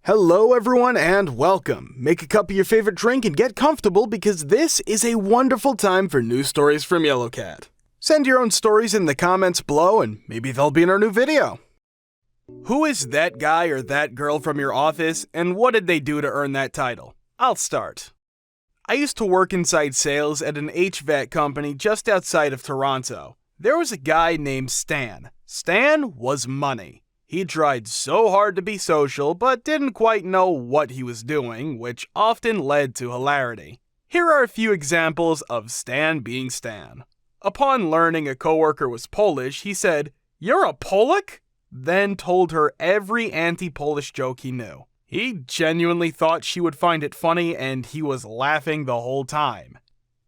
Hello everyone and welcome. Make a cup of your favorite drink and get comfortable because this is a wonderful time for news stories from Yellowcat. Send your own stories in the comments below and maybe they'll be in our new video. Who is that guy or that girl from your office and what did they do to earn that title? I'll start. I used to work inside sales at an HVAC company just outside of Toronto. There was a guy named Stan. Stan was money. He tried so hard to be social, but didn't quite know what he was doing, which often led to hilarity. Here are a few examples of Stan being Stan. Upon learning a coworker was Polish, he said, "You're a Polak?" Then told her every anti-Polish joke he knew. He genuinely thought she would find it funny, and he was laughing the whole time.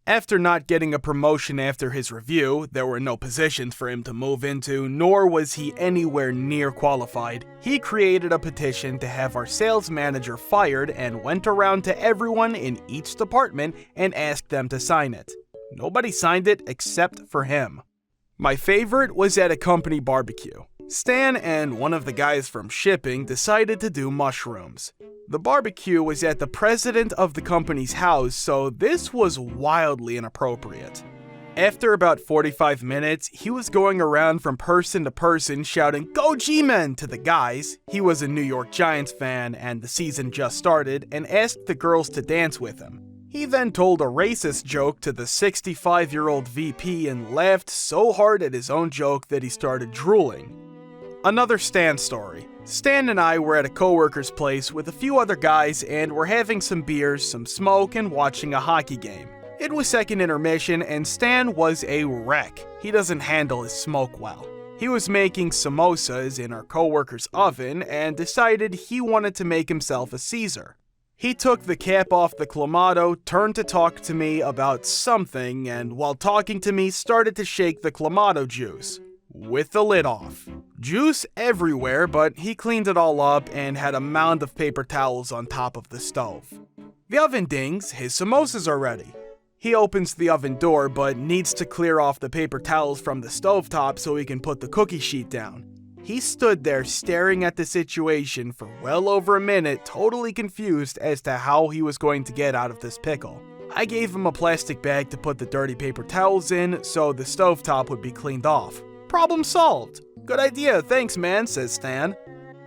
After not getting a promotion after his review, there were no positions for him to move into, nor was he anywhere near qualified. He created a petition to have our sales manager fired and went around to everyone in each department and asked them to sign it. Nobody signed it except for him. My favorite was at a company barbecue. Stan and one of the guys from shipping decided to do mushrooms. The barbecue was at the president of the company's house, so this was wildly inappropriate. After about 45 minutes, he was going around from person to person shouting, "Go G-Men!" to the guys. He was a New York Giants fan and the season just started and asked the girls to dance with him. He then told a racist joke to the 65-year-old VP and laughed so hard at his own joke that he started drooling. Another Stan story. Stan and I were at a coworker's place with a few other guys and were having some beers, some smoke, and watching a hockey game. It was second intermission and Stan was a wreck. He doesn't handle his smoke well. He was making samosas in our coworker's oven and decided he wanted to make himself a Caesar. He took the cap off the Clamato, turned to talk to me about something, and while talking to me started to shake the Clamato juice with the lid off. Juice everywhere, but he cleaned it all up and had a mound of paper towels on top of the stove. The oven dings, his samosas are ready. He opens the oven door but needs to clear off the paper towels from the stovetop so he can put the cookie sheet down. He stood there staring at the situation for well over a minute, totally confused as to how he was going to get out of this pickle. I gave him a plastic bag to put the dirty paper towels in so the stovetop would be cleaned off. Problem solved. Good idea, thanks man, says Stan.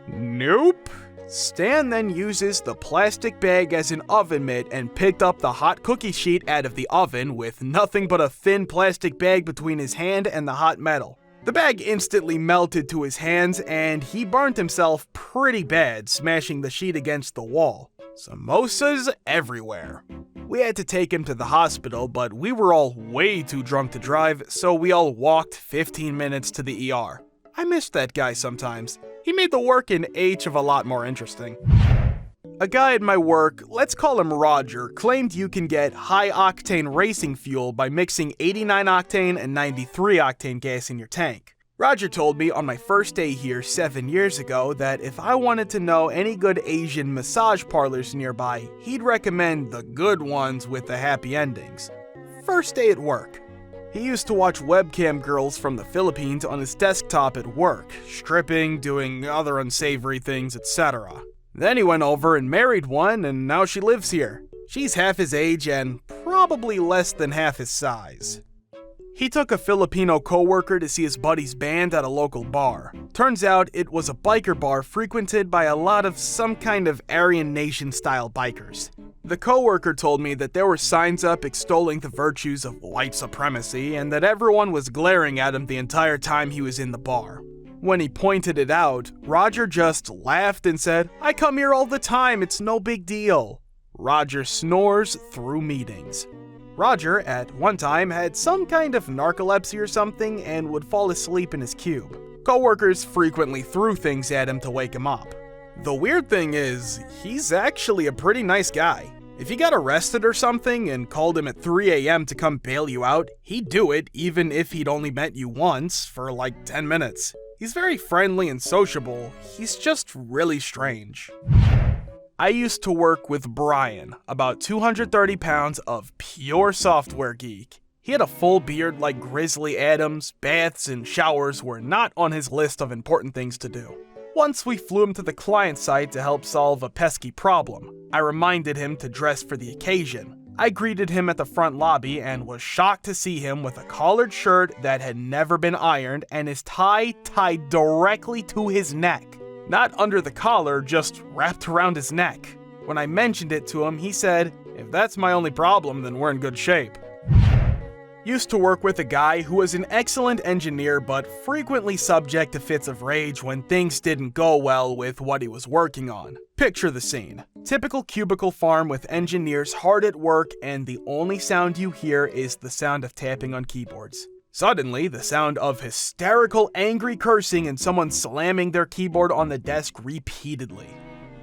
Nope. Stan then uses the plastic bag as an oven mitt and picked up the hot cookie sheet out of the oven with nothing but a thin plastic bag between his hand and the hot metal. The bag instantly melted to his hands and he burnt himself pretty bad, smashing the sheet against the wall. Samosas everywhere. We had to take him to the hospital, but we were all way too drunk to drive, so we all walked 15 minutes to the ER. I miss that guy sometimes. He made the work in H of a lot more interesting. A guy at my work, let's call him Roger, claimed you can get high-octane racing fuel by mixing 89-octane and 93-octane gas in your tank. Roger told me on my first day here 7 years ago that if I wanted to know any good Asian massage parlors nearby, he'd recommend the good ones with the happy endings. First day at work. He used to watch webcam girls from the Philippines on his desktop at work, stripping, doing other unsavory things, etc. Then he went over and married one, and now she lives here. She's half his age and probably less than half his size. He took a Filipino coworker to see his buddy's band at a local bar. Turns out it was a biker bar frequented by a lot of some kind of Aryan Nation-style bikers. The coworker told me that there were signs up extolling the virtues of white supremacy and that everyone was glaring at him the entire time he was in the bar. When he pointed it out, Roger just laughed and said, "I come here all the time, it's no big deal." Roger snores through meetings. Roger, at one time, had some kind of narcolepsy or something and would fall asleep in his cube. Coworkers frequently threw things at him to wake him up. The weird thing is, he's actually a pretty nice guy. If you got arrested or something and called him at 3 a.m. to come bail you out, he'd do it even if he'd only met you once for like 10 minutes. He's very friendly and sociable, he's just really strange. I used to work with Brian, about 230 pounds of pure software geek. He had a full beard like Grizzly Adams, baths and showers were not on his list of important things to do. Once we flew him to the client site to help solve a pesky problem. I reminded him to dress for the occasion. I greeted him at the front lobby and was shocked to see him with a collared shirt that had never been ironed and his tie tied directly to his neck. Not under the collar, just wrapped around his neck. When I mentioned it to him, he said, "If that's my only problem, then we're in good shape." Used to work with a guy who was an excellent engineer but frequently subject to fits of rage when things didn't go well with what he was working on. Picture the scene. Typical cubicle farm with engineers hard at work and the only sound you hear is the sound of tapping on keyboards. Suddenly, the sound of hysterical, angry cursing and someone slamming their keyboard on the desk repeatedly.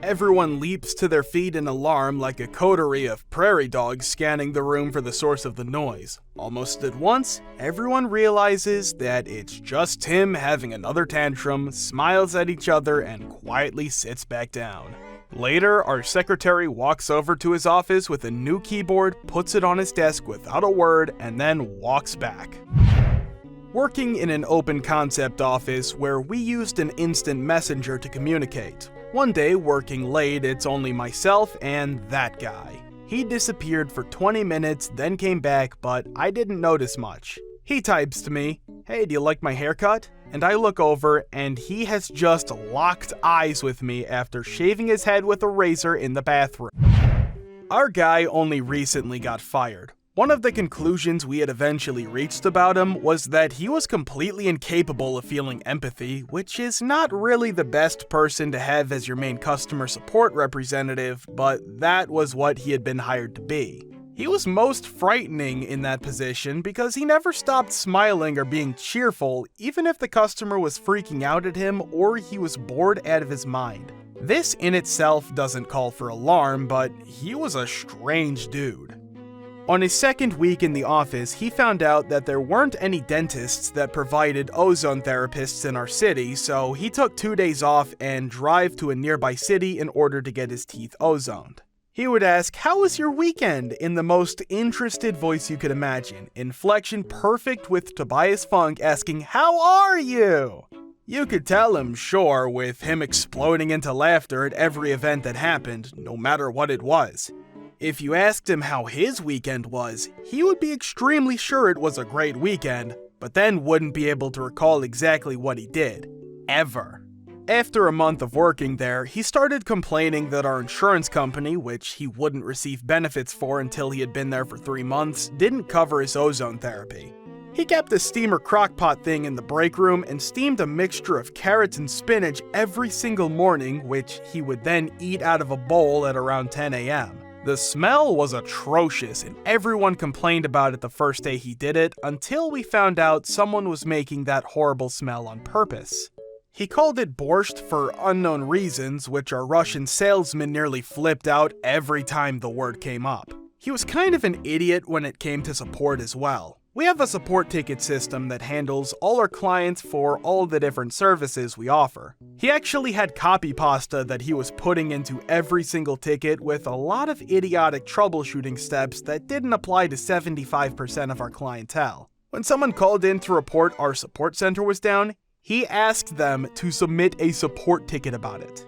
Everyone leaps to their feet in alarm like a coterie of prairie dogs scanning the room for the source of the noise. Almost at once, everyone realizes that it's just him having another tantrum, smiles at each other, and quietly sits back down. Later, our secretary walks over to his office with a new keyboard, puts it on his desk without a word, and then walks back. Working in an open concept office where we used an instant messenger to communicate. One day, working late, it's only myself and that guy. He disappeared for 20 minutes, then came back, but I didn't notice much. He types to me, "Hey, do you like my haircut?" And I look over, and he has just locked eyes with me after shaving his head with a razor in the bathroom. Our guy only recently got fired. One of the conclusions we had eventually reached about him was that he was completely incapable of feeling empathy, which is not really the best person to have as your main customer support representative, but that was what he had been hired to be. He was most frightening in that position because he never stopped smiling or being cheerful, even if the customer was freaking out at him or he was bored out of his mind. This in itself doesn't call for alarm, but he was a strange dude. On his second week in the office, he found out that there weren't any dentists that provided ozone therapists in our city, so he took 2 days off and drove to a nearby city in order to get his teeth ozoned. He would ask, "How was your weekend?" in the most interested voice you could imagine, inflection perfect with Tobias Funk asking, "How are you?" You could tell him, sure, with him exploding into laughter at every event that happened, no matter what it was. If you asked him how his weekend was, he would be extremely sure it was a great weekend, but then wouldn't be able to recall exactly what he did. Ever. After a month of working there, he started complaining that our insurance company, which he wouldn't receive benefits for until he had been there for 3 months, didn't cover his ozone therapy. He kept a steamer crockpot thing in the break room and steamed a mixture of carrots and spinach every single morning, which he would then eat out of a bowl at around 10 a.m. The smell was atrocious, and everyone complained about it the first day he did it, until we found out someone was making that horrible smell on purpose. He called it borscht for unknown reasons, which our Russian salesman nearly flipped out every time the word came up. He was kind of an idiot when it came to support as well. We have a support ticket system that handles all our clients for all the different services we offer. He actually had copy pasta that he was putting into every single ticket with a lot of idiotic troubleshooting steps that didn't apply to 75% of our clientele. When someone called in to report our support center was down, he asked them to submit a support ticket about it.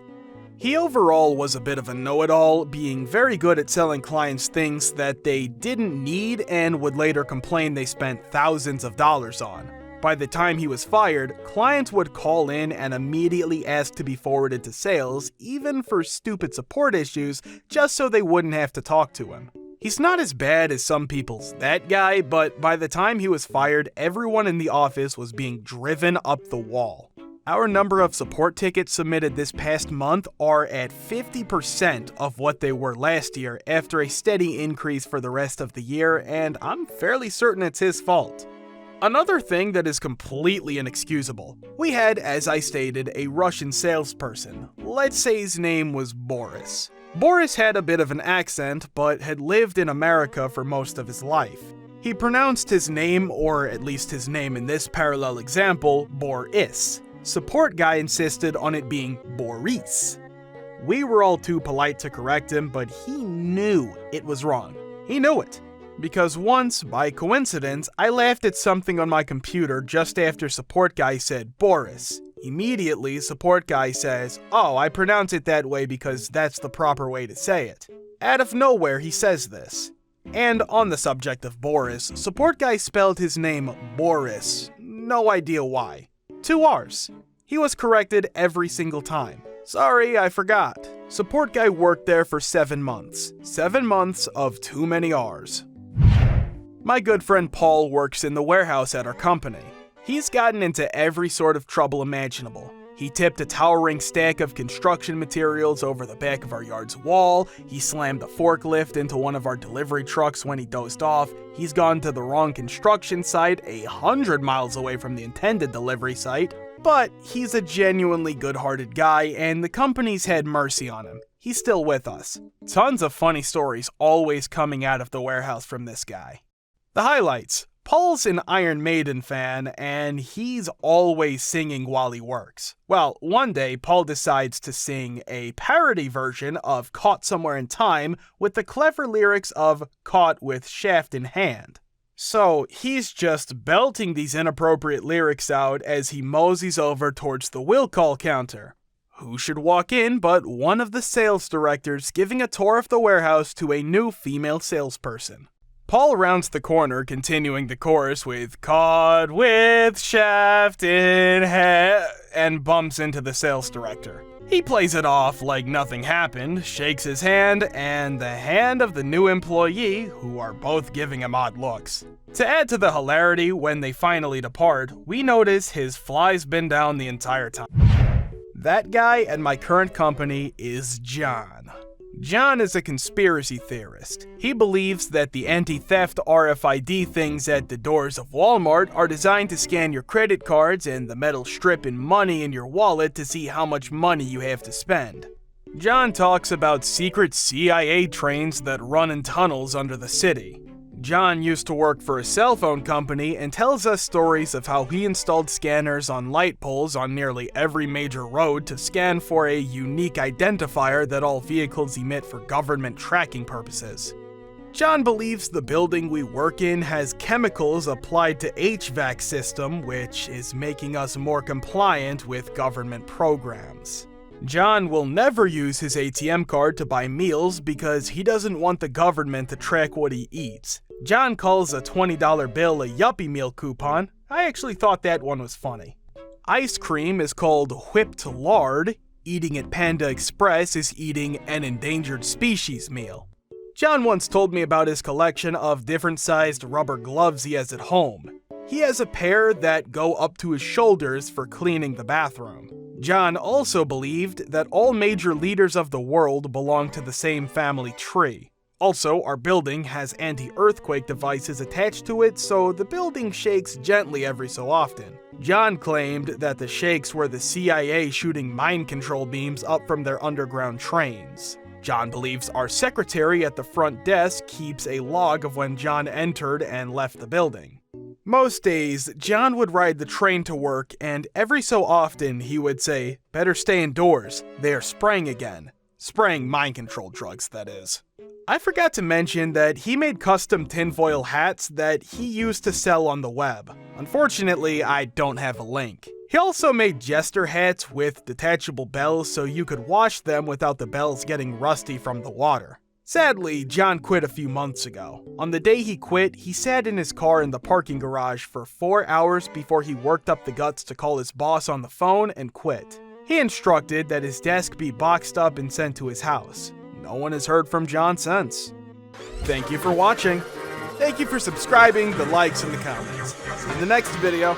He overall was a bit of a know-it-all, being very good at selling clients things that they didn't need and would later complain they spent thousands of dollars on. By the time he was fired, clients would call in and immediately ask to be forwarded to sales, even for stupid support issues, just so they wouldn't have to talk to him. He's not as bad as some people's that guy, but by the time he was fired, everyone in the office was being driven up the wall. Our number of support tickets submitted this past month are at 50% of what they were last year after a steady increase for the rest of the year, and I'm fairly certain it's his fault. Another thing that is completely inexcusable. We had, as I stated, a Russian salesperson. Let's say his name was Boris. Boris had a bit of an accent, but had lived in America for most of his life. He pronounced his name, or at least his name in this parallel example, Boris. Support guy insisted on it being Boris. We were all too polite to correct him, but he knew it was wrong. He knew it. Because once, by coincidence, I laughed at something on my computer just after support guy said Boris. Immediately, support guy says, "Oh, I pronounce it that way because that's the proper way to say it." Out of nowhere, he says this. And on the subject of Boris, support guy spelled his name Boris. No idea why. 2 R's. He was corrected every single time. Sorry, I forgot. Support guy worked there for 7 months. 7 months of too many R's. My good friend Paul works in the warehouse at our company. He's gotten into every sort of trouble imaginable. He tipped a towering stack of construction materials over the back of our yard's wall, he slammed a forklift into one of our delivery trucks when he dozed off, he's gone to the wrong construction site 100 miles away from the intended delivery site, but he's a genuinely good-hearted guy and the company's had mercy on him. He's still with us. Tons of funny stories always coming out of the warehouse from this guy. The highlights. Paul's an Iron Maiden fan, and he's always singing while he works. Well, one day, Paul decides to sing a parody version of Caught Somewhere in Time with the clever lyrics of Caught with Shaft in Hand. So, he's just belting these inappropriate lyrics out as he moseys over towards the will call counter. Who should walk in but one of the sales directors giving a tour of the warehouse to a new female salesperson. Paul rounds the corner, continuing the chorus with "Caught with shaft in hand," and bumps into the sales director. He plays it off like nothing happened, shakes his hand, and the hand of the new employee, who are both giving him odd looks. To add to the hilarity, when they finally depart, we notice his fly's been down the entire time. That guy at my current company is John. John is a conspiracy theorist. He believes that the anti-theft RFID things at the doors of Walmart are designed to scan your credit cards and the metal strip in money in your wallet to see how much money you have to spend. John talks about secret CIA trains that run in tunnels under the city. John used to work for a cell phone company and tells us stories of how he installed scanners on light poles on nearly every major road to scan for a unique identifier that all vehicles emit for government tracking purposes. John believes the building we work in has chemicals applied to HVAC system, which is making us more compliant with government programs. John will never use his ATM card to buy meals because he doesn't want the government to track what he eats. John calls a $20 bill a Yuppie Meal coupon. I actually thought that one was funny. Ice cream is called whipped lard. Eating at Panda Express is eating an endangered species meal. John once told me about his collection of different sized rubber gloves he has at home. He has a pair that go up to his shoulders for cleaning the bathroom. John also believed that all major leaders of the world belong to the same family tree. Also, our building has anti-earthquake devices attached to it, so the building shakes gently every so often. John claimed that the shakes were the CIA shooting mind control beams up from their underground trains. John believes our secretary at the front desk keeps a log of when John entered and left the building. Most days, John would ride the train to work, and every so often he would say, "Better stay indoors, they are spraying again." Spraying mind control drugs, that is. I forgot to mention that he made custom tinfoil hats that he used to sell on the web. Unfortunately, I don't have a link. He also made jester hats with detachable bells so you could wash them without the bells getting rusty from the water. Sadly, John quit a few months ago. On the day he quit, he sat in his car in the parking garage for 4 hours before he worked up the guts to call his boss on the phone and quit. He instructed that his desk be boxed up and sent to his house. No one has heard from John since. Thank you for watching. Thank you for subscribing, the likes, and the comments. See you in the next video.